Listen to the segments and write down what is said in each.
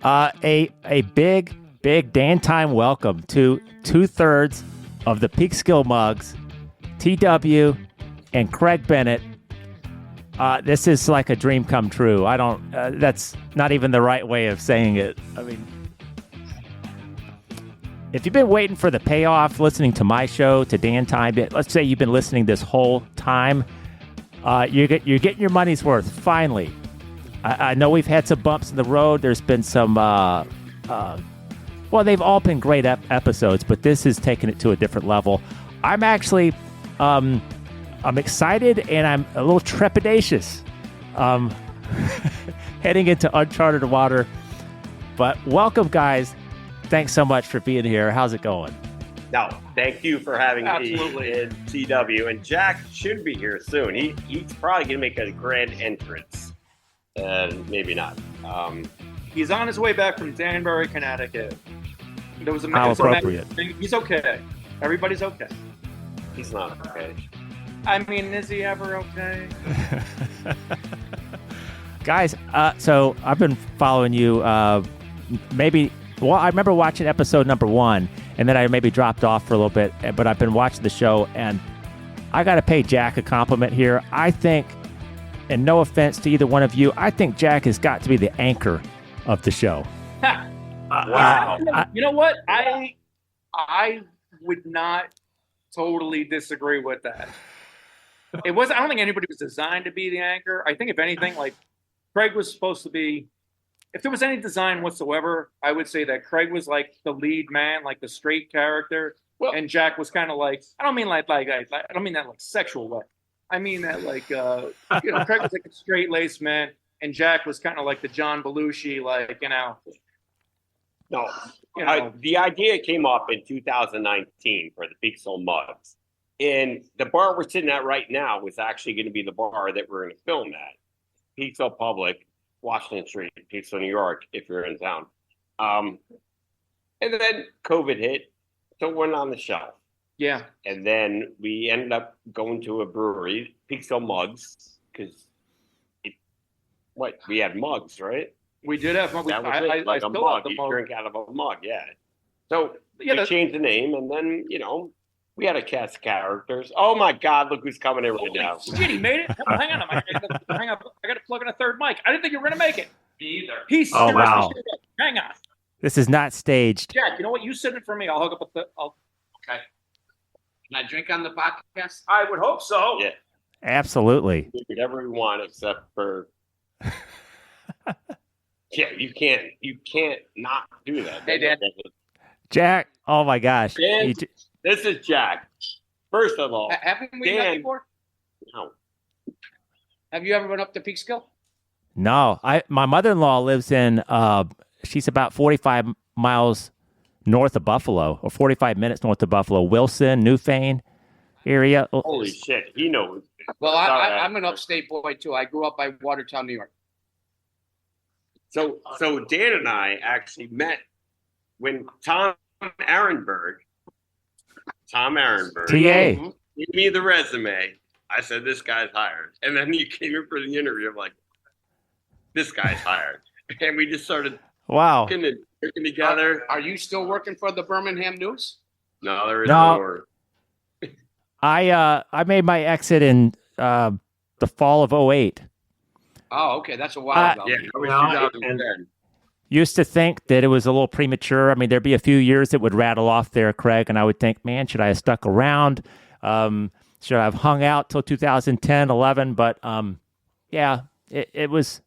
A big day and time welcome to 2/3 of the Peekskill Mugs, TW, and Craig Bennett. This is like a dream come true. That's not even the right way of saying it. I mean, if you've been waiting for the payoff, listening to my show, to Dan Time, let's say you've been listening this whole time, you're getting your money's worth, finally. I know we've had some bumps in the road. There's been some, they've all been great episodes, but this has taken it to a different level. I'm actually, I'm excited and I'm a little trepidatious heading into uncharted water. But welcome, guys. Thanks so much for being here. How's it going? No, thank you for having Absolutely. me in TW. And Jack should be here soon. He's probably going to make a grand entrance. Maybe not. He's on his way back from Danbury, Connecticut. There was a How appropriate. He's okay. Everybody's okay. He's not okay. I mean, is he ever okay? Guys, so I've been following you I remember watching episode number 1, and then I maybe dropped off for a little bit, but I've been watching the show, and I got to pay Jack a compliment here. I think, and no offense to either one of you, I think Jack has got to be the anchor of the show. Wow. You know what? I would not totally disagree with that. I don't think anybody was designed to be the anchor. I think if anything, like Craig was supposed to be, if there was any design whatsoever, I would say that Craig was like the lead man, like the straight character, and Jack was kind of like, I don't mean I don't mean that like sexual way. I mean that like Craig was like a straight laced man, and Jack was kind of like the John Belushi, like No, the idea came up in 2019 for the Peekskill Mugs. And the bar we're sitting at right now was actually going to be the bar that we're going to film at. Peekskill Public, Washington Street, Peekskill, New York, if you're in town. And then COVID hit, so it went on the shelf. Yeah. And then we ended up going to a brewery, Peekskill Mugs, because we had mugs, right? We did have mugs. I still mug. have the You mug. drink out of a mug, yeah. So Yeah, we changed the name, and then, we had a cast of characters. Oh, my God, look who's coming in right now. Shit, he made it. Come on, hang on. I got to plug in a third mic. I didn't think you were going to make it. Me either. Oh, wow. Hang on. This is not staged. Jack, you know what? You sit in for me. I'll hook up with Okay. Can I drink on the podcast? I would hope so. Yeah. Absolutely. Do whatever we want except for... Yeah, you can't not do that. Hey, Dad. Jack, oh my gosh. Dan, this is Jack. First of all, Haven't we Dan, met before? no. Have you ever been up to Peekskill? No, my mother-in-law lives in, she's about 45 miles north of Buffalo, or 45 minutes north of Buffalo, Wilson, Newfane area. Holy shit, he knows. Well, I'm an upstate boy, too. I grew up by Watertown, New York. So Dan and I actually met when Tom Arenberg, TA. gave me the resume. I said, this guy's hired. And then you came in for the interview. I'm like, this guy's hired. And we just started working together. Are you still working for the Birmingham News? No, there is no more. I made my exit in the fall of 2008. Oh, okay. That's a while ago. Yeah, it was 2010. Used to think that it was a little premature. I mean, there'd be a few years that would rattle off there, Craig, and I would think, man, should I have stuck around? Should I have hung out till 2010, 11? But yeah, it was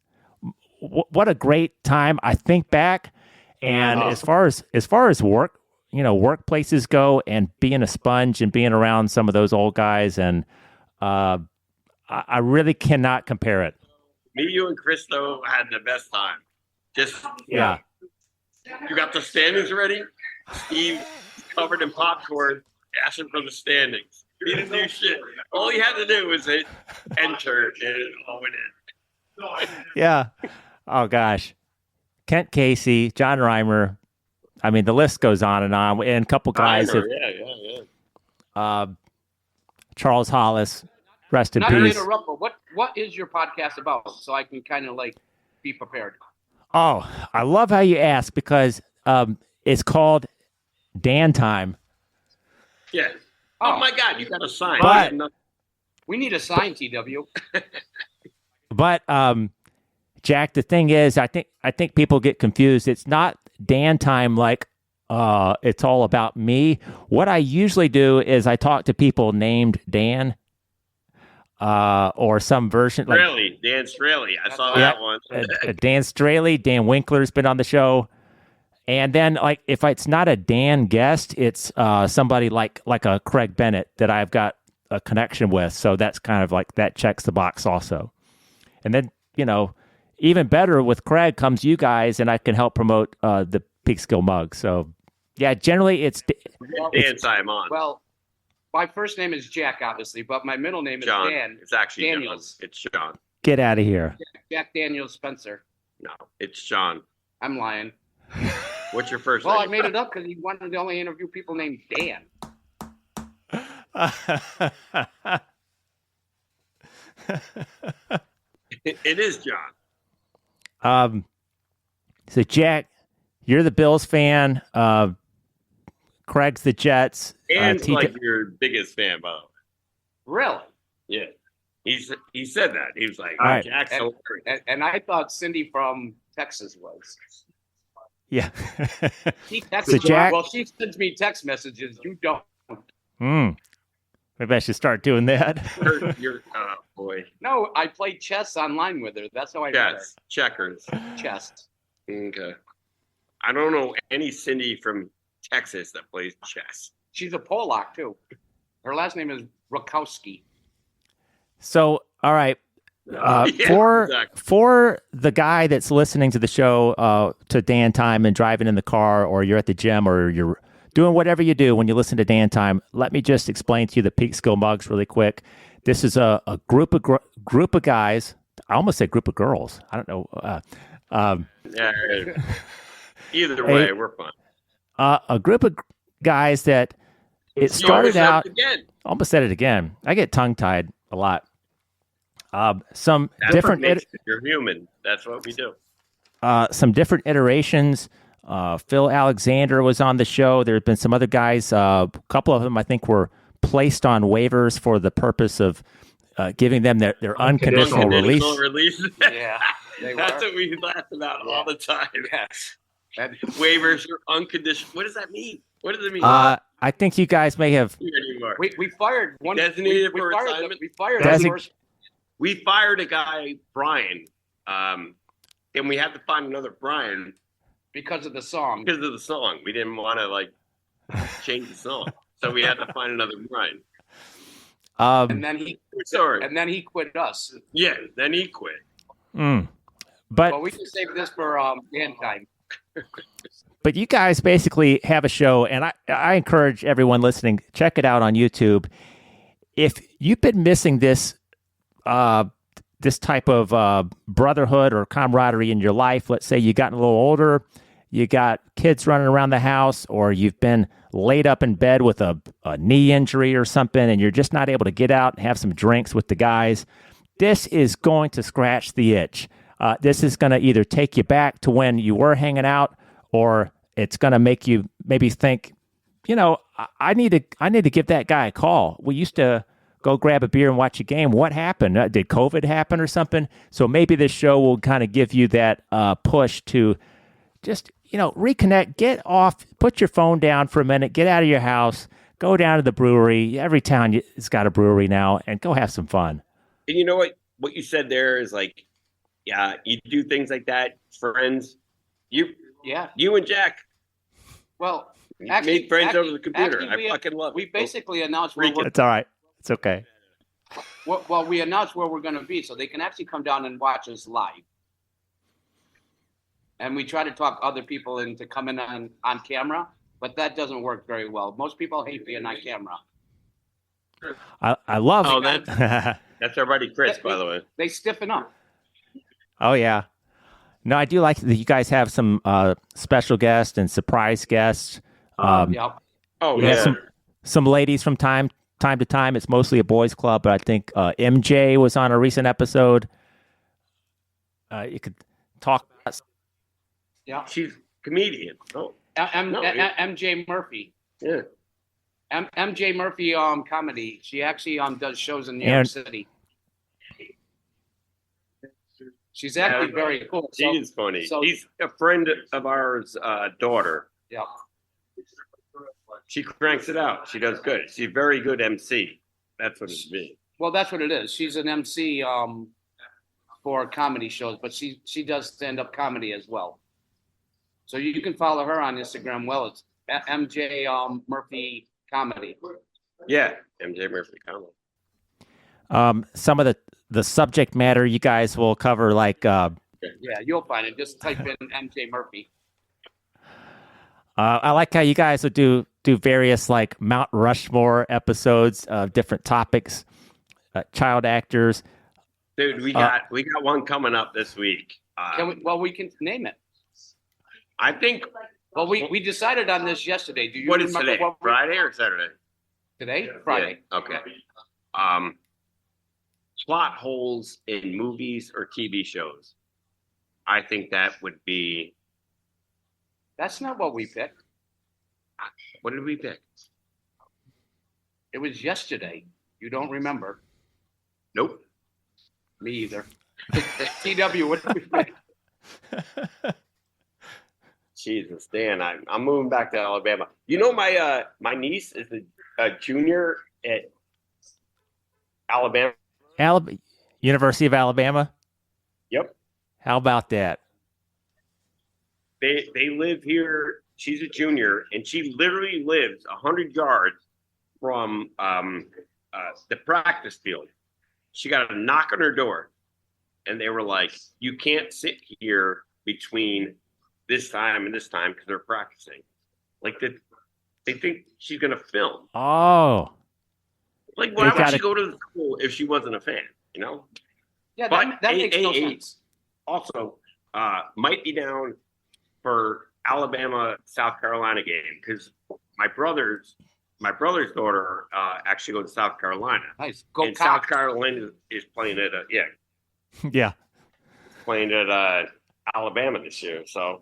what a great time. I think back, and as far as work, workplaces go, and being a sponge and being around some of those old guys, and I really cannot compare it. Me, you, and Christo had the best time. Yeah. You got the standings ready? Steve covered in popcorn, asking for the standings. He didn't do shit. All he had to do was hit enter, and it all went in. Yeah. Oh, gosh. Kent Casey, John Reimer. I mean, the list goes on, and a couple guys. Yeah. Charles Hollis, rest in Not to peace. interrupt, but what is your podcast about, so I can kind of like be prepared? Oh, I love how you ask because it's called Dan Time. Yeah. Oh my God, you got a sign. But We need a sign, TW. But Jack, the thing is, I think people get confused. It's not Dan Time like it's all about me. What I usually do is I talk to people named Dan or some version. Like, Really? Dan Straley. I saw that one. Dan Straley, Dan Winkler's been on the show. And then, like, if it's not a Dan guest, it's somebody like a Craig Bennett that I've got a connection with. So that's kind of like that checks the box also. And then, even better with Craig comes you guys, and I can help promote the Peekskill Mugs. So, yeah, generally it's Dan time on. Well, my first name is Jack, obviously, but my middle name is John. Dan. It's actually Daniels. John. It's John. Get out of here. Jack Daniels Spencer. No, it's John. I'm lying. What's your first Well, I name? made it up because he wanted to only interview people named Dan. It is John. So Jack, you're the Bills fan. Craig's the Jets. Dan's like your biggest fan, by the way. Really? Yeah. He said that. He was like, All right. Jack's hilarious. And I thought Cindy from Texas was. Yeah. She texts So Jack- well, she sends me text messages. You don't. Maybe I should start doing that. You're oh boy. No, I played chess online with her. That's how I met her. Chess. Checkers. Chess. Okay. I don't know any Cindy from Texas that plays chess. She's a Polak, too. Her last name is Rakowski. So, all right. Yeah, for exactly. for the guy that's listening to the show to Dan Time and driving in the car, or you're at the gym, or you're doing whatever you do when you listen to Dan Time, let me just explain to you the Peekskill Mugs really quick. This is a group of guys. I almost said group of girls. I don't know. Yeah. Either way, we're fine. A group of guys that it You always started said out. it again. Almost said it again. I get tongue tied a lot. Some That's different. what makes you. You're human. That's what we do. Some different iterations. Phil Alexander was on the show. There have been some other guys. A couple of them, I think, were placed on waivers for the purpose of giving them their unconditional release. Yeah. That's what we laugh about all the time. Yes. And Waivers are unconditional. What does that mean? What does it mean? I think you guys may have. Anymore. we fired one. Designated we for fired retirement? We fired Design- the first. We fired a guy, Brian, and we had to find another Brian Because of the song. because of the song. We didn't want to change the song, so we had to find another Brian. And then he Sorry. and then he quit us. Yeah, then he quit. But But we can save this for Dan time. But you guys basically have a show, and I encourage everyone listening, check it out on YouTube. If you've been missing this this type of brotherhood or camaraderie in your life, let's say you've gotten a little older, you got kids running around the house, or you've been laid up in bed with a knee injury or something, and you're just not able to get out and have some drinks with the guys, this is going to scratch the itch. This is going to either take you back to when you were hanging out, or it's going to make you maybe think, I need to give that guy a call. We used to go grab a beer and watch a game. What happened? Did COVID happen or something? So maybe this show will kind of give you that push to just, reconnect, get off, put your phone down for a minute, get out of your house, go down to the brewery. Every town has got a brewery now, and go have some fun. And you know what you said there is like, yeah, you do things like that, friends. You and Jack Well, made friends over the computer. actually, I fucking love it. We basically announced It's all right. It's okay. we announced where we're going to be, so they can actually come down and watch us live. And we try to talk other people into coming on camera, but that doesn't work very well. Most people hate being on camera. I love Oh, it. that's our buddy Chris, by the way. They stiffen up. Oh, yeah. No, I do like that you guys have some special guests and surprise guests. Yep. Oh, We have yeah. some ladies from time to time. It's mostly a boys' club, but I think MJ was on a recent episode. You could talk about Yeah. She's comedian. Oh, MJ Murphy. yeah. MJ Murphy comedy. She actually does shows in New And- York City. She's actually very cool. She is funny. so- He's a friend of ours, daughter. Yeah. She cranks it out. She does good. She's a very good MC. That's what it's been. Well, that's what it is. She's an MC for comedy shows, but she does stand-up comedy as well. So you can follow her on Instagram. Well, it's MJ Murphy Comedy. Yeah, MJ Murphy comedy. Some of the subject matter you guys will cover, like Yeah, you'll find it. Just type in MJ Murphy. I like how you guys would do various like Mount Rushmore episodes of different topics, child actors. Dude, we got one coming up this week. We can name it. I think. Well, we decided on this yesterday. Do you What is remember today? what Friday or Saturday? today? Friday. Yeah, okay. Plot holes in movies or TV shows. I think that would be. That's not what we picked. What did we pick? It was yesterday. You don't remember? Nope. Me either. TW, what did we pick? Jesus, Dan, I'm moving back to Alabama. You know, my niece is a junior at Alabama. University of Alabama. Yep. How about that? They live here. She's a junior, and she literally lives 100 yards from the practice field. She got a knock on her door, and they were like, "You can't sit here between this time and this time because they're practicing." Like they think she's gonna film. Oh, Like, why They would gotta- she go to the school if she wasn't a fan? You know. Yeah, But that makes no sense. Also, might be down for Alabama South Carolina game because my brother's daughter actually goes to South Carolina, Nice. Go and South Cox. Carolina is playing at yeah. playing at Alabama this year. So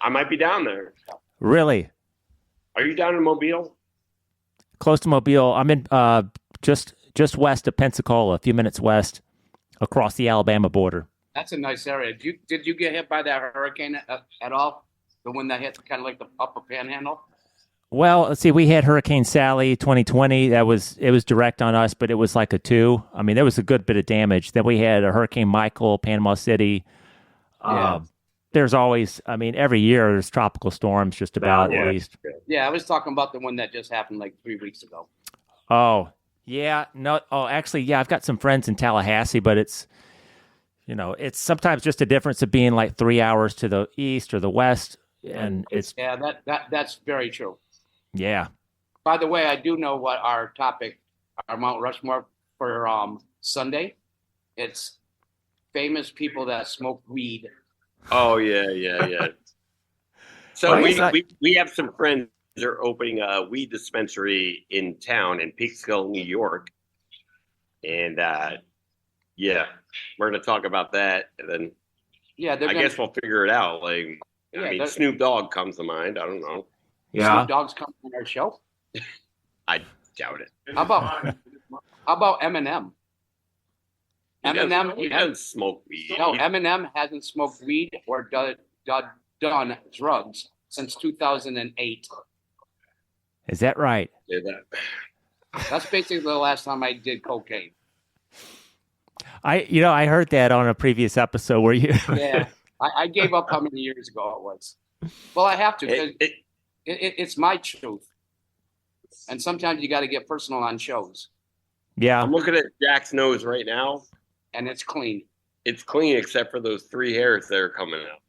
I might be down there. Really Are you down in Mobile? close to Mobile. I'm in just west of Pensacola, a few minutes west, across the Alabama border. That's a nice area. Did you get hit by that hurricane at all? The one that hit kind of like the upper panhandle? Well, let's see. We had Hurricane Sally 2020. It was direct on us, but it was like a 2. I mean, there was a good bit of damage. Then we had a Hurricane Michael, Panama City. Yeah. There's always, I mean, every year there's tropical storms, just about Yeah. at least. Yeah, I was talking about the one that just happened like 3 weeks ago. Oh, yeah. No. Oh, actually, yeah. I've got some friends in Tallahassee, but it's sometimes just a difference of being like 3 hours to the east or the west, and it's Yeah, that's very true. yeah. By the way, I do know what our topic, our Mount Rushmore for Sunday. It's famous people that smoke weed. Oh yeah. So Well, it's not- we have some friends that are opening a weed dispensary in town in Peekskill, New York, and yeah, we're gonna talk about that, and then Yeah, they're I gonna, guess we'll figure it out. Like, Yeah, I mean, they're- Snoop Dogg comes to mind. I don't know. Snoop Dogg's coming on our show. I doubt it. How about Eminem? He Eminem doesn't smoke weed. No, Eminem hasn't smoked weed or done drugs since 2008. Is that right? Yeah, that- That's basically the last time I did cocaine. I heard that on a previous episode where you. Yeah, I gave up how many years ago it was. Well, I have to because it's my truth, and sometimes you got to get personal on shows, Yeah. I'm looking at Jack's nose right now. and it's clean. It's clean except for those 3 hairs that are coming out.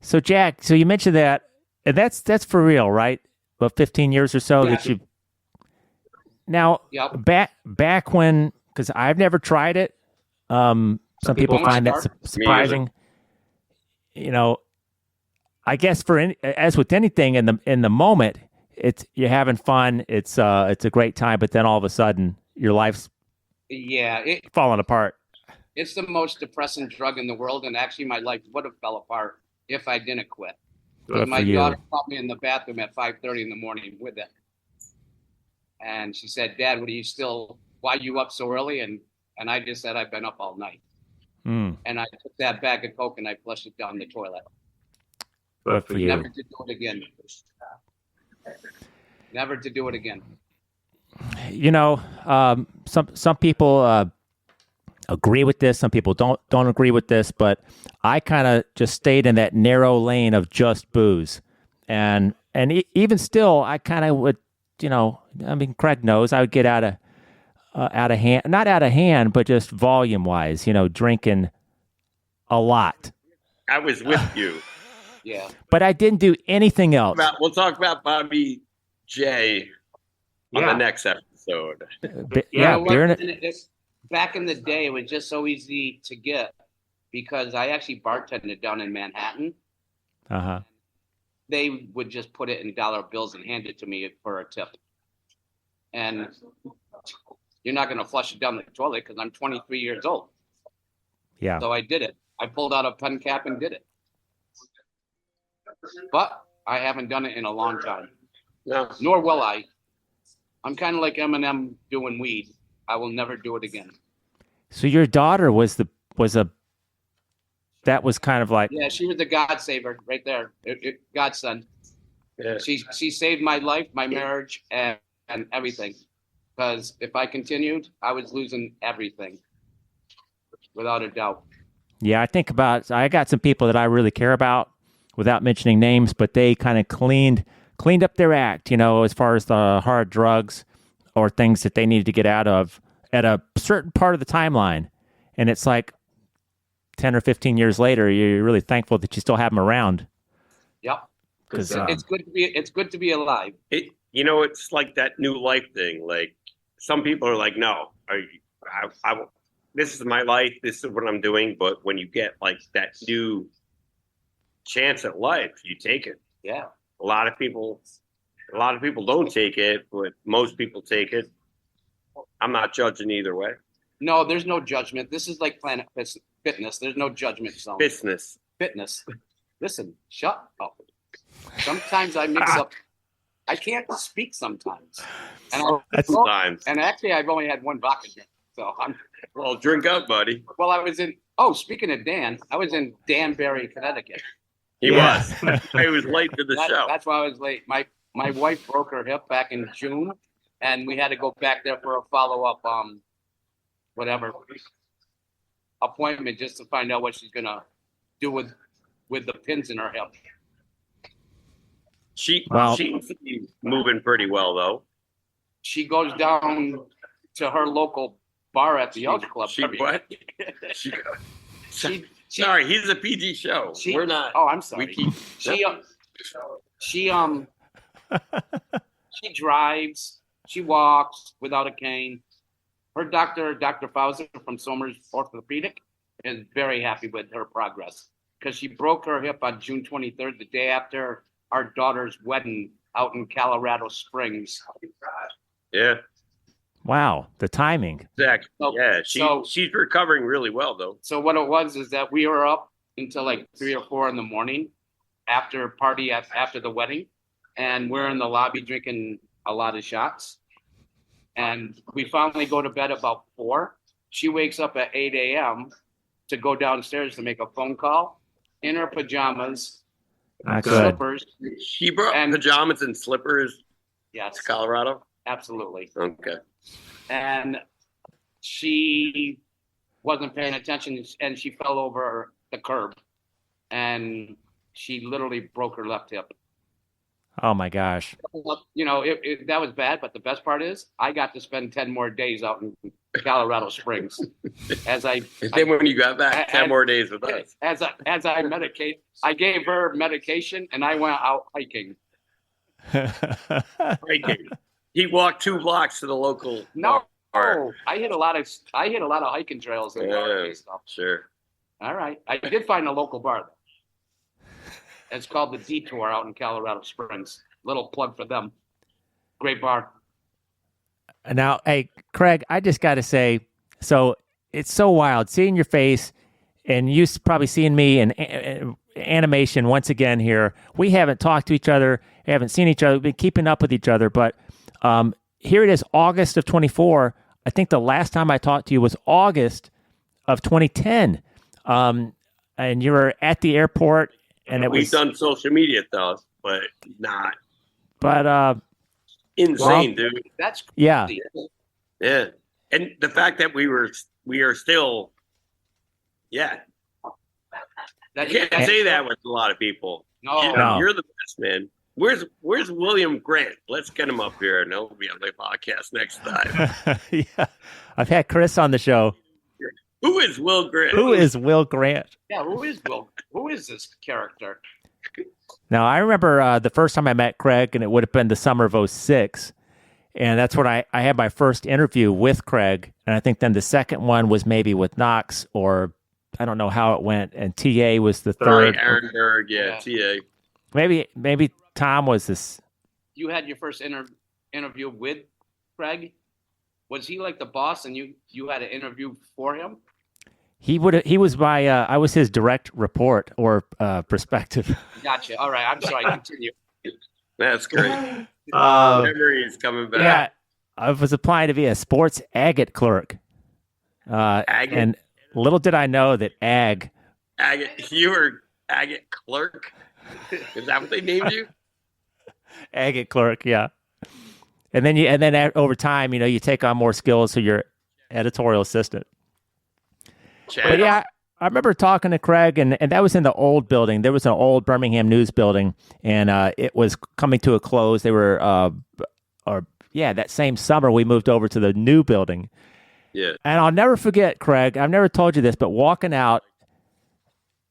So Jack, so you mentioned that, and that's for real, right? About 15 years or so Yeah. that you. Now, Yep. back when, because I've never tried it. Some people people find that might surprising. I guess as with anything in the moment, you're having fun. It's a great time, but then all of a sudden your life's Yeah, falling apart. it's the most depressing drug in the world, and actually my life would have fell apart if I didn't quit. Good My for you. daughter called me in the bathroom at 5:30 in the morning with it. And she said, Dad, why are you up so early? And I just said, I've been up all night. Mm, And I took that bag of Coke and I flushed it down the toilet. good for you. Never to do it again. Never to do it again. You know, some people agree with this. Some people don't agree with this. But I kind of just stayed in that narrow lane of just booze, and even still, I kind of would. You know, I mean, Craig knows I would get out of hand, not out of hand, but just volume wise. You know, drinking a lot. I was with you. Yeah. But I didn't do anything else. We'll talk about Bobby J on the next episode. Yeah, beer back in the day, it was just so easy to get because I actually bartended down in Manhattan. Uh-huh. They would just put it in dollar bills and hand it to me for a tip. And you're not going to flush it down the toilet because I'm 23 years old. Yeah. So I did it. I pulled out a pen cap and did it. But I haven't done it in a long time. No. Nor will I. I'm kind of like Eminem doing weed. I will never do it again. So your daughter was that was kind of like, Yeah, she was the God saver right there. Godson. Yeah. She saved my life, my marriage, and everything. Because if I continued, I was losing everything, without a doubt. yeah, I got some people that I really care about without mentioning names, but they kind of cleaned up their act, you know, as far as the hard drugs or things that they needed to get out of at a certain part of the timeline. And it's like 10 or 15 years later, you're really thankful that you still have them around. Yep. 'Cause, It's good to be alive. It's like that new life thing. Like some people are like, no, this is my life. This is what I'm doing. But when you get like that new chance at life, you take it. Yeah. A lot of people don't take it, but most people take it. I'm not judging either way. No, there's no judgment. This is like Planet Fitness. There's no judgment zone. Business. Fitness. Listen, shut up. Sometimes I mix up. I can't speak sometimes. That's times. And actually, I've only had one vodka drink. So Well, drink up, buddy. Well, speaking of Dan, I was in Danbury, Connecticut. He was. He was late to the show. That's why I was late. My wife broke her hip back in June, and we had to go back there for a follow-up, appointment just to find out what she's gonna do with the pins in her hip. She seems to be moving pretty well, though. She goes down to her local bar at the Yacht Club. Sorry, he's a PG show. We're not. Oh, I'm sorry. We keep. She drives. She walks without a cane. Her doctor, Dr. Fauser from Somers Orthopedic, is very happy with her progress because she broke her hip on June 23rd, the day after our daughter's wedding out in Colorado Springs. Yeah. wow, the timing. Exactly. So, she's recovering really well, though. So what it was is that we were up until like 3 or 4 in the morning after the wedding, and we're in the lobby drinking a lot of shots. And we finally go to bed about 4. She wakes up at 8 a.m. to go downstairs to make a phone call in her pajamas, Not good. slippers. She brought pajamas and slippers Yes, to Colorado. absolutely. Okay. And she wasn't paying attention, and she fell over the curb, and she literally broke her left hip. Oh my gosh. You know, that was bad, but the best part is I got to spend 10 more days out in Colorado Springs Then when you got back, 10 more days with us. As I medicate, I gave her medication and I went out hiking. Hiking. He walked 2 blocks to the local. No, bar. I hit a lot of hiking trails and stuff. Sure. All right, I did find a local bar though. It's called the Detour out in Colorado Springs. Little plug for them. Great bar. Now, hey, Craig, I just got to say, so it's so wild seeing your face and you probably seeing me animation once again here. We haven't talked to each other, haven't seen each other, we've been keeping up with each other, but here it is, August of 24. I think the last time I talked to you was August of 2010. And you were at the airport, and we've done social media though, but not. But insane, dude. That's yeah, crazy. Yeah, and the fact that we are still, yeah. That You can't say that with a lot of people. No. You're the best, man. Where's William Grant? Let's get him up here, and he'll be on the podcast next time. yeah. I've had Chris on the show. Who is Will Grant? Who is Will Grant? Yeah, who is Will? Who is this character? Now, I remember the first time I met Craig, and it would have been the summer of 06. And that's when I had my first interview with Craig. And I think then the second one was maybe with Knox, or I don't know how it went. And TA was the third. Aaron Berg, yeah, TA. Maybe Tom was this. You had your first interview with Craig. Was he like the boss, and you had an interview for him? He was my. I was his direct report or perspective. Gotcha. All right. I'm sorry. Continue. That's great. Memories coming back. Yeah, I was applying to be a sports agate clerk. Agate? And little did I know that Agate, you were agate clerk? Is that what they named you? agate clerk, yeah. And then over time, you take on more skills, so you're editorial assistant. Chad. But yeah, I remember talking to Craig, and that was in the old building. There was an old Birmingham news building, and it was coming to a close. They were, that same summer we moved over to the new building. Yeah. And I'll never forget, Craig, I've never told you this, but walking out,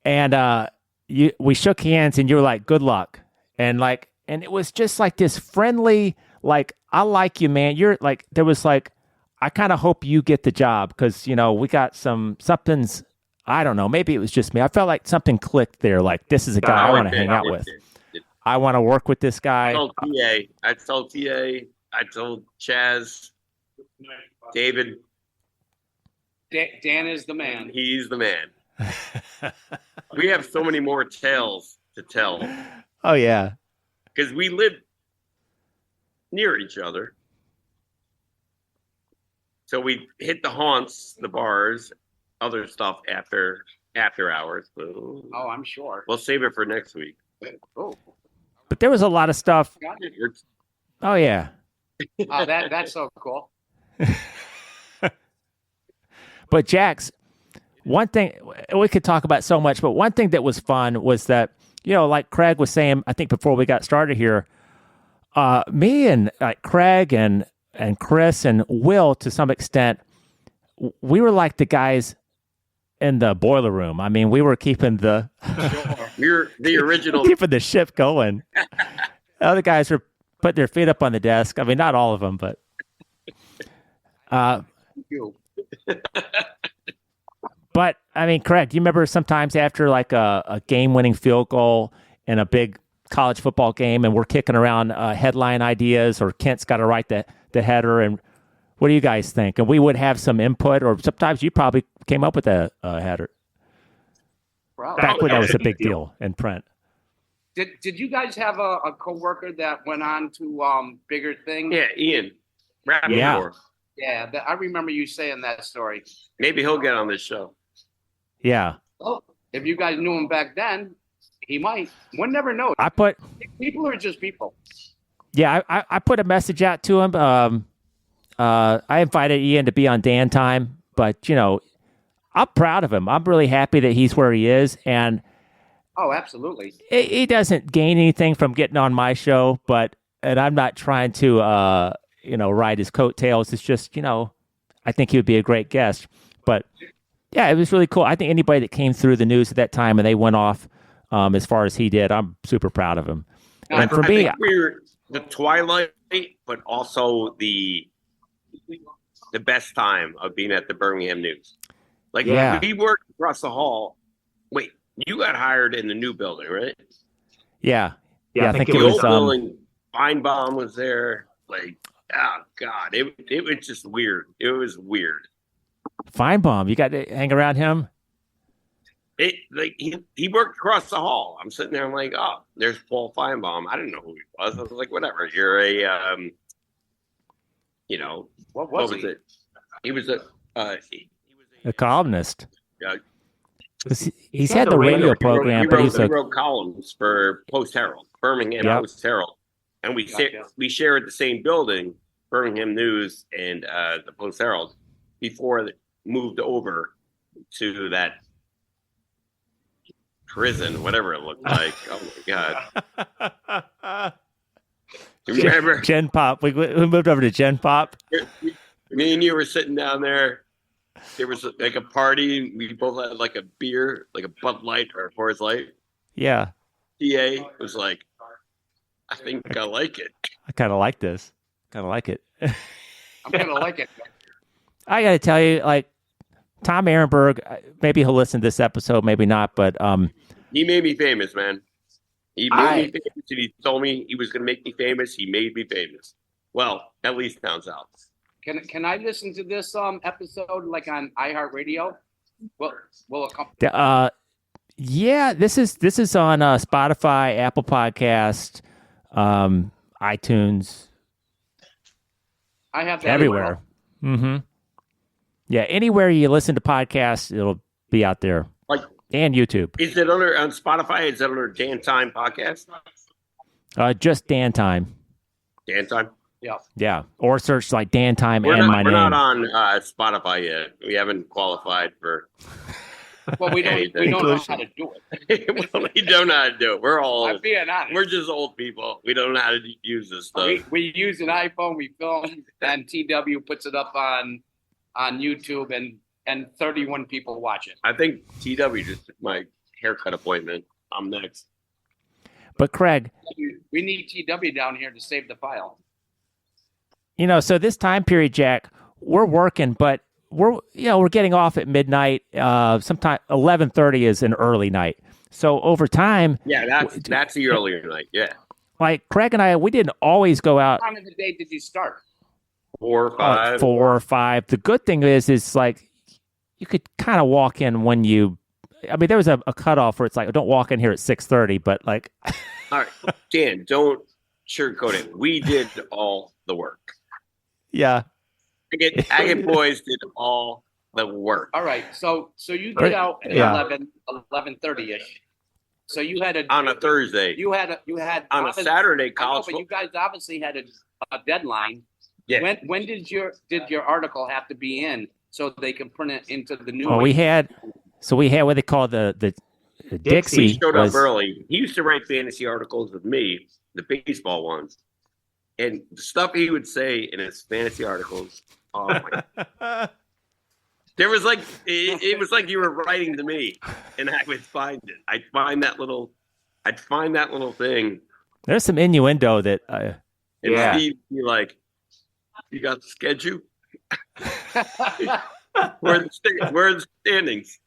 and we shook hands, and you were like, "Good luck," and it was just like this friendly, like, "I like you, man." You're like, there was like, I kind of hope you get the job, because we got something's. I don't know. Maybe it was just me. I felt like something clicked there. Like, this is a guy I want to hang out with. I want to work with this guy. I told TA. I told Chaz. David. Dan is the man. He's the man. We have so many more tales to tell. Oh, yeah. Because we live near each other. So we hit the haunts, the bars, other stuff after hours. Oh, I'm sure. We'll save it for next week. Oh, But there was a lot of stuff. Oh, yeah. That's so cool. But Jax, one thing, we could talk about so much, but one thing that was fun was that, like Craig was saying, I think before we got started here, me and Craig and Chris and Will, to some extent, we were like the guys in the boiler room. I mean, we were keeping the You're the original. keeping the ship going. The other guys were putting their feet up on the desk. I mean, not all of them, but but I mean, Craig, do you remember sometimes after like a game-winning field goal in a big college football game, and we're kicking around headline ideas, or Kent's got to write the header, and what do you guys think? And we would have some input, or sometimes you probably came up with a header. Back when that was a big deal in print. Did you guys have a coworker that went on to bigger things? Yeah, Ian. Yeah. Yeah, I remember you saying that story. Maybe he'll get on this show. Yeah. Well, if you guys knew him back then, he might. One never knows. People are just people. Yeah, I put a message out to him. I invited Ian to be on Dan Time, but I'm proud of him. I'm really happy that he's where he is, and oh, absolutely. He doesn't gain anything from getting on my show, and I'm not trying to ride his coattails. It's just I think he would be a great guest. But yeah, it was really cool. I think anybody that came through the news at that time and they went off as far as he did, I'm super proud of him. And for me, we're the twilight, but also the best time of being at the Birmingham News. Like, we worked across the hall. Wait, you got hired in the new building, right? Yeah. I think it the was. Old building, Feinbaum was there. Like, oh God, it was just weird. It was weird. Feinbaum, you got to hang around him. He worked across the hall. I'm sitting there. I'm like, oh, there's Paul Feinbaum. I didn't know who he was. I was like, whatever. You're a What what was was it? He was a A columnist. uh, He's had the radio program, but he's he a wrote columns for Post Herald, Birmingham Yep. Post Herald, and Gotcha. we shared the same building, Birmingham News and the Post Herald, before it moved over to that prison, whatever it looked like. Oh my god! You remember? Gen Pop. We moved over to Gen Pop. Me and you were sitting down there. There was like a party. We both had like a beer, like a Bud Light or a Coors Light. Yeah, TA was like, I think I like it. I kind of like this. Kind of like it. I'm gonna like it. I got to tell you, like Tom Ehrenberg. Maybe he'll listen to this episode, maybe not. But He made me famous, man. He made me famous, and he told me he was going to make me famous. He made me famous. Well, at least down south. Can I listen to this episode like on iHeartRadio? Will it come? Yeah, this is on Spotify, Apple Podcast, iTunes, I have that everywhere. Mm-hmm. Yeah, anywhere you listen to podcasts, it'll be out there. Like, and YouTube. is it on Spotify? Is it under Dan Time Podcast? Just Dan Time. Dan Time. Yeah, or search like Dan Time We're and not, my we're name. not on Spotify yet. We haven't qualified for. Well, we don't know how to do it. We don't know how to do it. We're all. I'm being honest. We're just old people. We don't know how to use this stuff. We use an iPhone, we film, and TW puts it up on YouTube, and 31 people watch it. I think TW just took my haircut appointment. I'm next. But Craig, We need TW down here to save the file. so this time period, Jack, we're working, but we're getting off at midnight. Sometime 11:30 is an early night. So over time, Yeah, that's the earlier night. Yeah, like Craig and I, we didn't always go out What time of the day did you start? 4 or 5. 4 or 5. The good thing is like you could kind of walk in when you. I mean, there was a cutoff where it's like, don't walk in here at 6:30, but like. All right, Dan, don't sugarcoat it. We did all the work. Yeah. Agate boys did all the work. All right, so you get out at Yeah. 11:30ish. So you had On a Thursday. You had On a obviously- Saturday, I know, college. but you guys obviously had a deadline. Yeah. When did your article have to be in so they can print it into the new? Well, we had what they call the Dixie. He showed was- up early. He used to write fantasy articles with me, the baseball ones. And the stuff he would say in his fantasy articles, oh my. There was like, it was like you were writing to me, and I would find it. I'd find that little thing. There's some innuendo that. And Yeah. Steve would be like, you got the schedule? Where are the standings?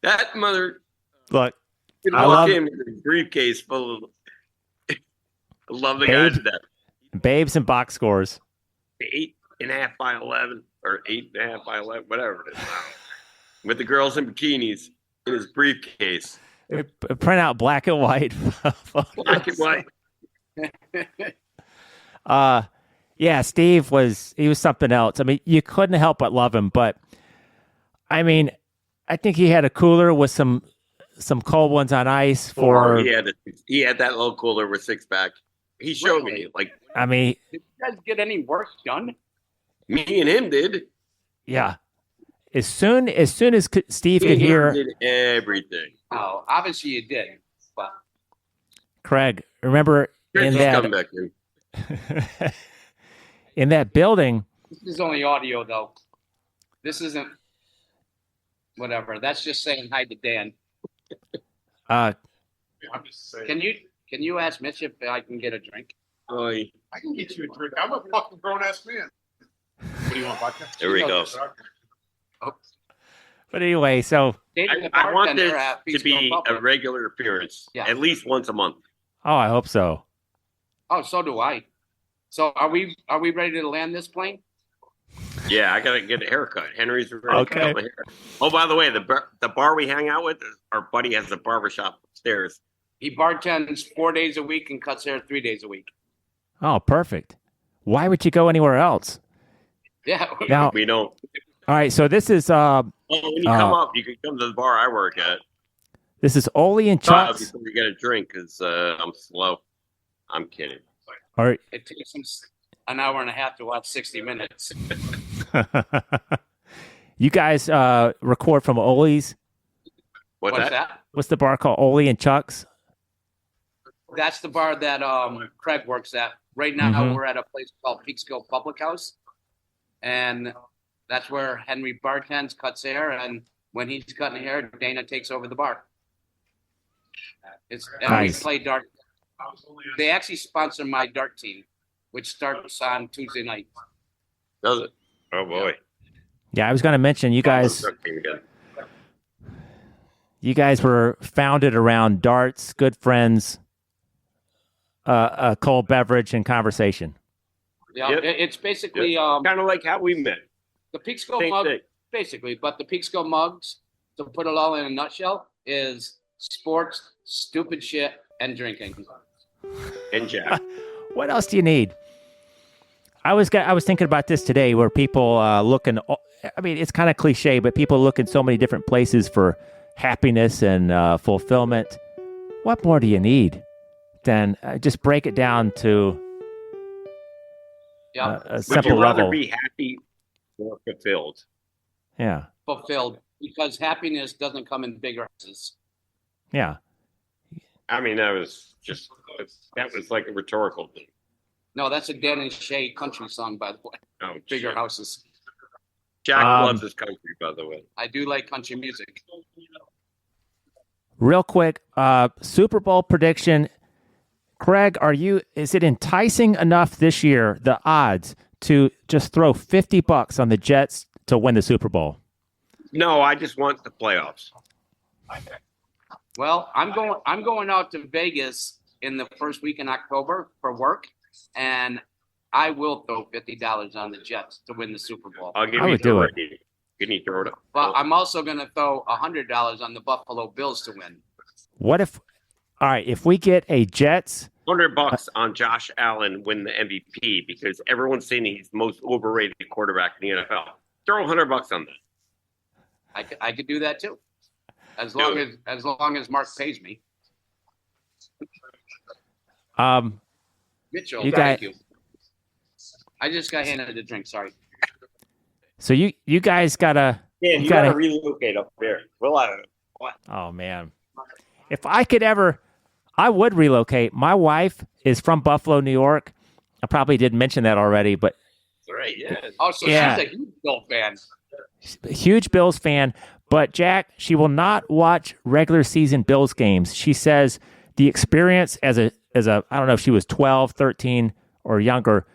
That mother Look, could I walk love- in with a briefcase full of. I love the guy Babe. to death. babes and box scores. 8.5 by 11 or 8.5 by 11, whatever it is. With the girls in bikinis in his briefcase. Print out black and white. Black and white. Yeah, Steve was something else. I mean, you couldn't help but love him, but I mean, I think he had a cooler with some cold ones on ice for. He had that little cooler with 6-pack. He showed me, like, I mean, Did you guys get any work done? me and him did. yeah. As soon as Steve Me could and him hear did everything. Oh, obviously you did. But Craig, remember in Chris is coming that back in. in that building. this is only audio, though. This isn't. Whatever. That's just saying hi to Dan. Uh, I'm just saying. Can you ask Mitch if I can get a drink? Oy. I can get you a drink. I'm a fucking grown ass man. What do you want, vodka? There we go. but anyway, so Dating the I want bartender this at to Peekskill be Mugs. a regular appearance, Yeah. at least once a month. I hope so. Oh, so do I. So are we ready to land this plane? Yeah, I gotta get a haircut. Henry's ready to Okay. cut my hair. Oh, by the way, the bar we hang out with, our buddy has a barbershop upstairs. He bartends 4 days a week and cuts hair 3 days a week. Oh, perfect. Why would you go anywhere else? Yeah. Now, We don't. all right. So this is When you come up, you can come to the bar I work at. Oley and Chuck's. Before you get a drink, because I'm slow. I'm kidding. All right. It takes him an hour and a half to watch 60 Minutes. You guys record from Oley's. What's that? that? What's the bar called? Oley and Chuck's. That's the bar that Craig works at. Right now, Mhm. we're at a place called Peekskill Public House. And that's where Henry bartends, cuts hair. And when he's cutting hair, Dana takes over the bar. And Nice. we play dart. They actually sponsor my dart team, which starts on Tuesday night. Does it? Oh boy. Yeah, I was going to mention you guys. You guys were founded around darts, good friends, a cold beverage, and conversation. Yeah, Yep. it's basically Kind of like how we met. the Peekskill Same mug, thing. basically. But the Peekskill mugs, to put it all in a nutshell, is sports, stupid shit, and drinking. And Jack. What else do you need? I was thinking about this today, where people looking. I mean, it's kind of cliche, but people look in so many different places for happiness and fulfillment. What more do you need than just break it down to Yeah, a Would simple you rather level? be happy or fulfilled? Yeah, fulfilled, because happiness doesn't come in big houses. yeah. I mean, that was like a rhetorical thing. No, that's a Dan and Shay country song, by the way. Oh, Bigger shit. houses. Jack Um, loves his country, by the way. I do like country music. Real quick, Super Bowl prediction. Craig, is it enticing enough this year, the odds, to just throw $50 on the Jets to win the Super Bowl? No, I just want the playoffs. Well, I'm going out to Vegas in the first week in October for work, and I will throw $50 on the Jets to win the Super Bowl. I'll give I you would do it. Can you throw it up? But I'm also going to throw $100 on the Buffalo Bills to win. What if? All right, if we get a Jets. $100 on Josh Allen win the MVP because everyone's saying he's the most overrated quarterback in the NFL. Throw $100 on that. I could do that too, as long as Mark pays me. Mitchell, You thank got- you. I just got handed a drink. Sorry. So you guys gotta. Man, you gotta relocate up there. Oh man, if I could ever, I would relocate. My wife is from Buffalo, New York. I probably did mention that already, but Right, yeah. Oh, so Yeah. she's a huge Bill fan. a huge Bills fan. But Jack, she will not watch regular season Bills games. She says the experience as a I don't know if she was 12, 13, or younger,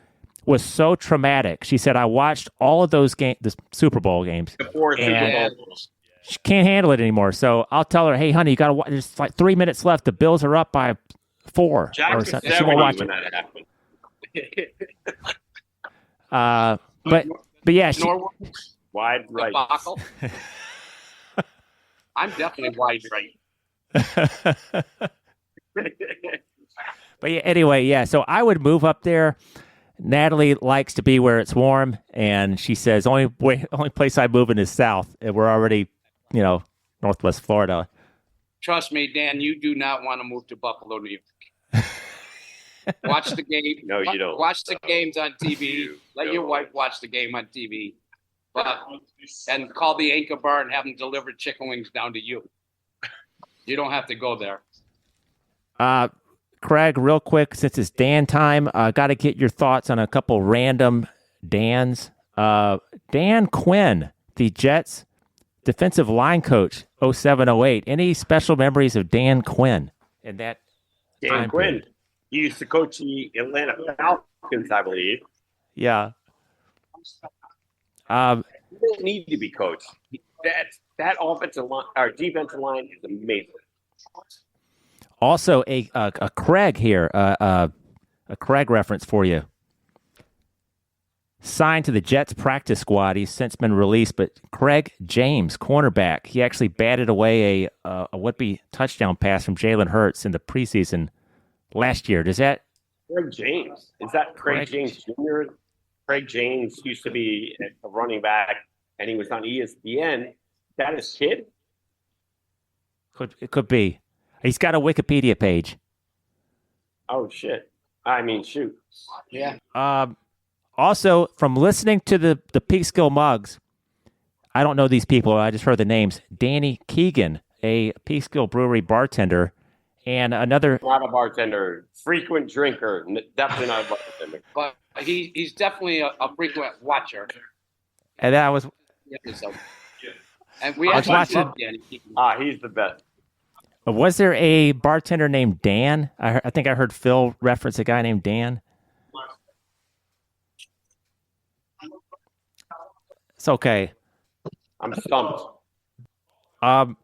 was so traumatic. She said, I watched all of those games, the Super Bowl games. The four Super And- Bowls. She can't handle it anymore. So I'll tell her, hey, honey, you got to watch. There's like 3 minutes left. The Bills are up by 4 Jack or was something. 70 She won't watch when it. that happened. But yeah, she, Norwalk Wide right. debacle. I'm definitely wide right. but yeah, anyway, yeah. So I would move up there. Natalie likes to be where it's warm, and she says only place I'm moving is south, and we're already, Northwest Florida. Trust me, Dan, you do not want to move to Buffalo, New York. Watch the game. No, you don't. Watch the games on TV. You Let your don't. wife watch the game on TV. And call the Anchor Bar and have them deliver chicken wings down to you. You don't have to go there. Craig, real quick, since it's Dan time, got to get your thoughts on a couple random Dans. Dan Quinn, the Jets defensive line coach, 07-08. Any special memories of Dan Quinn in that Dan time Quinn. period? He used to coach the Atlanta Falcons, I believe. Yeah. He doesn't need to be coached. That offensive line, our defensive line is amazing. Also, a Craig here, a Craig reference for you. signed to the Jets practice squad. He's since been released, but Craig James, cornerback, he actually batted away a would-be touchdown pass from Jalen Hurts in the preseason last year. Does that? Craig James. Is that Craig James Jr.? Craig James used to be a running back, and he was on ESPN. That his kid? It could be. He's got a Wikipedia page. Oh, shit. I mean, shoot. Yeah. Also, from listening to the Peekskill Mugs, I don't know these people. I just heard the names. Danny Keegan, a Peekskill Brewery bartender, and another. Not a bartender. Frequent drinker. Definitely not a bartender. But he's definitely a frequent watcher. And that was. So, and we I was actually watching- love Danny Keegan. He's the best. Was there a bartender named Dan? I think I heard Phil reference a guy named Dan. It's okay. I'm stumped. Um,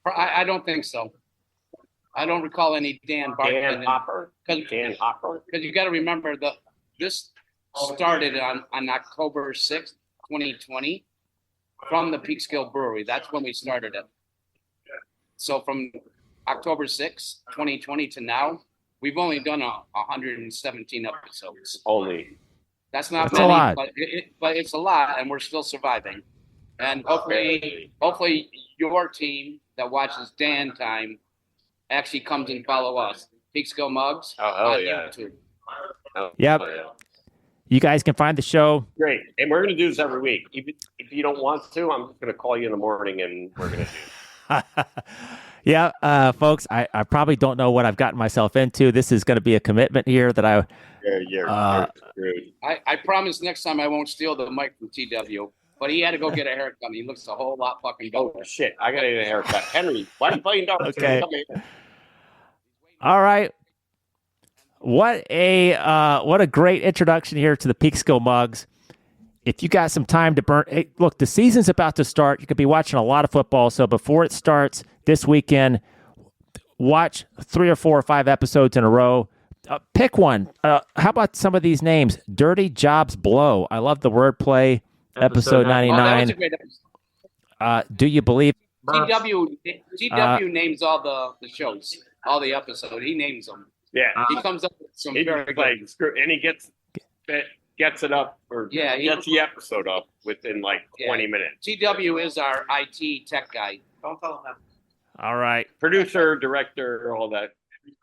I don't think so. I don't recall any Dan Dan Barton. Hopper? Dan Hopper? Because you got to remember this started on October 6th, 2020 from the Peekskill Brewery. That's when we started it. So from October 6th, 2020 to now, we've only done 117 episodes. Only. That's not That's a many, lot. but it's a lot, and we're still surviving. And hopefully your team that watches Dan Time actually comes and follow us. Peekskill Mugs Oh, on yeah. YouTube. Yep. Oh, yeah. you guys can find the show. Great. And we're going to do this every week. If you don't want to, I'm just going to call you in the morning and we're going to do it. Yeah, folks, I probably don't know what I've gotten myself into. This is going to be a commitment here that I. You're screwed. I promise next time I won't steal the mic from TW. But he had to go get a haircut. He looks a whole lot fucking Oh, better. shit. I got to get a haircut. Henry, why are you playing down? Okay. Come here. All right. What a great introduction here to the Peekskill Mugs. If you got some time to burn, hey, look, the season's about to start. You could be watching a lot of football. So before it starts this weekend, watch 3 or 4 or 5 episodes in a row. Pick one. How about some of these names? Dirty Jobs Blow. I love the wordplay. Episode Oh, that was 99. a great episode. Do you believe? TW names all the shows, all the episodes. He names them. Yeah. He comes up with some He very like, good. and he gets it up or Yeah, he- gets the episode up within like Yeah. 20 minutes. TW is our IT tech guy. Don't tell him that. All right. Producer, director, all that.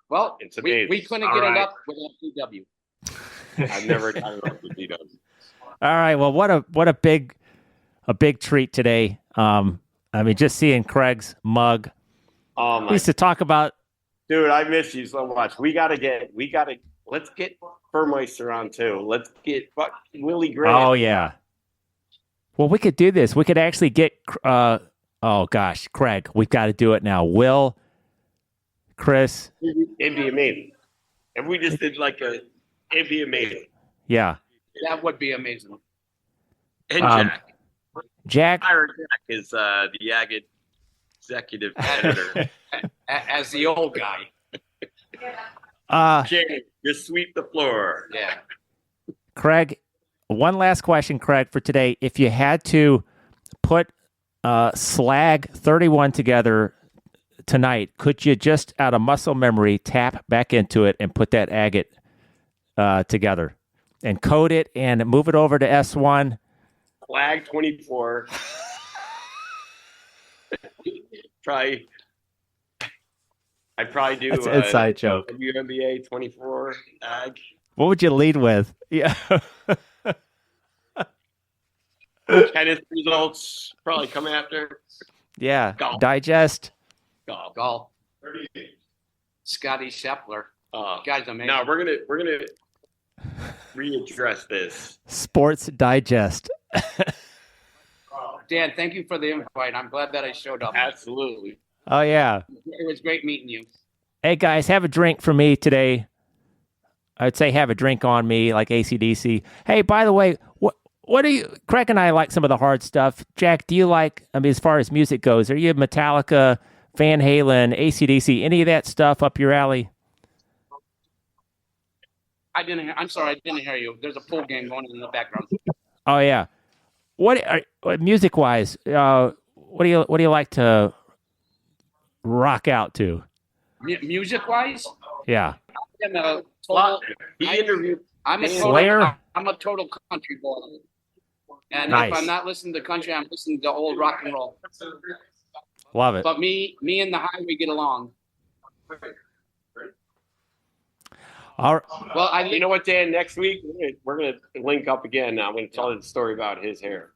Well, It's we amazing. couldn't All get right. it up without TW. I've never done it with DW. All right. Well, what a big treat today. I mean, just seeing Craig's mug. Oh We my used to talk about. dude, I miss you so much. Let's get Burmeister on too. Let's get Willie Grant. Oh yeah. Well, we could do this. We could actually get. Oh gosh, Craig, we've got to do it now. Will, Chris, It'd be amazing. If we just did it'd be amazing. yeah, That would be amazing. And Jack. Jack. Ira Jack is the Agate executive editor. As the old guy. James, just sweep the floor. Yeah. Craig, one last question, Craig, for today. If you had to put Slag 31 together tonight, could you just, out of muscle memory, tap back into it and put that agate together and code it and move it over to S1? Flag 24. I'd probably do That's an inside joke. WNBA 24 ag. What would you lead with? Yeah. Tennis results probably come after. Yeah. Golf. Digest. Golf. Scotty Scheffler. Guy's amazing. Now we're gonna readdress this. Sports Digest. Dan, thank you for the invite. I'm glad that I showed up. Absolutely. Oh, yeah. It was great meeting you. Hey, guys, have a drink for me today. I'd say have a drink on me, like AC/DC. Hey, by the way, what do you... Craig and I like some of the hard stuff. Jack, do you like... I mean, as far as music goes, are you Metallica, Van Halen, AC/DC, any of that stuff up your alley? I'm sorry, I didn't hear you. There's a pool game going on in the background. Oh yeah. What music wise? What do you like to rock out to? Music wise, Yeah. I'm a Well, total. he interviewed. I'm a Slayer? total. I'm a total country boy. And Nice. if I'm not listening to country, I'm listening to old rock and roll. Love it. But me and the highway get along. All right. Well, You know what, Dan? Next week we're gonna link up again. I'm gonna tell the story about his hair.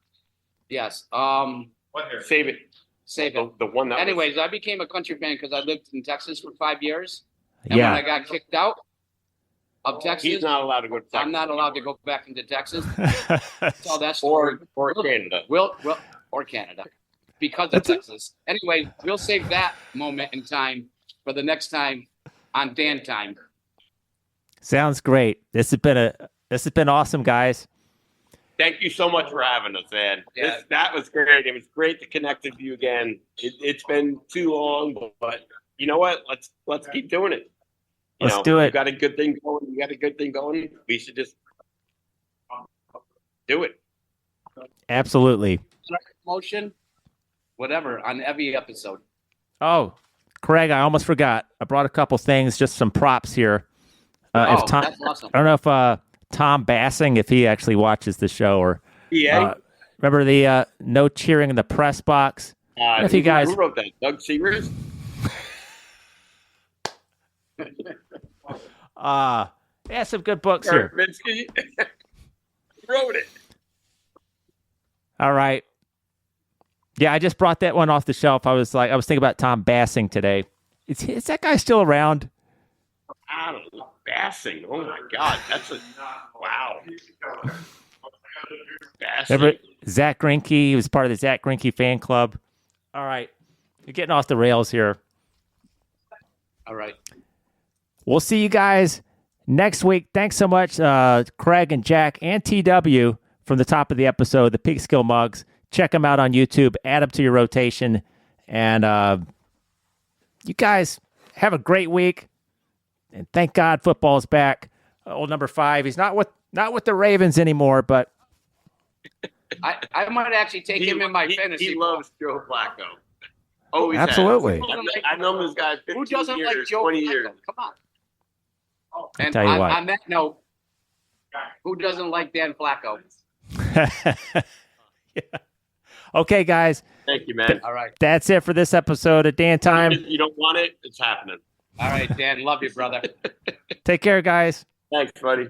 yes. What hair? Save it. Save it. The one that. Anyways, I became a country fan because I lived in Texas for 5 years. And Yeah. when I got kicked out of Texas, He's not allowed to go to Texas. I'm not allowed to go back into Texas. So that's or Canada. Or Canada because of Texas. Anyway, we'll save that moment in time for the next time on Dan Time. Sounds great. This has been awesome, guys. Thank you so much for having us, man. Yeah. That was great. It was great to connect with you again. It's been too long, but you know what? Let's keep doing it. Let's do it. You got a good thing going. You got a good thing going. We should just do it. Absolutely. Motion, whatever, on every episode. Oh, Craig, I almost forgot. I brought a couple things, just some props here. If Tom, That's awesome. I don't know if Tom Bassing, if he actually watches the show, or Yeah. remember the no cheering in the press box. If you guys, who wrote that? Doug Seegers? yeah, some good books Or here. Minsky? Who wrote it? All right. Yeah, I just brought that one off the shelf. I was thinking about Tom Bassing today. Is that guy still around? I don't know. Bassing. Oh my God. That's a wow. Bassing. Remember Zach Greinke? He was part of the Zach Greinke fan club. All right. You're getting off the rails here. All right. We'll see you guys next week. Thanks so much, Craig and Jack and TW from the top of the episode, the Peekskill Mugs. Check them out on YouTube. Add them to your rotation. And you guys have a great week. And thank God football's back. Old number 5. He's not with the Ravens anymore, but I might actually take him in my fantasy. He loves Joe Flacco. Always absolutely. has. I've known this guy 15 Who doesn't years, like Joe 20 Flacco? years. Come on. I'll And tell you what. on that note, who doesn't like Dan Flacco? Yeah. Okay, guys. Thank you, man. All right. That's it for this episode of Dan Time. If you don't want it, it's happening. All right, Dan. Love you, brother. Take care, guys. Thanks, buddy.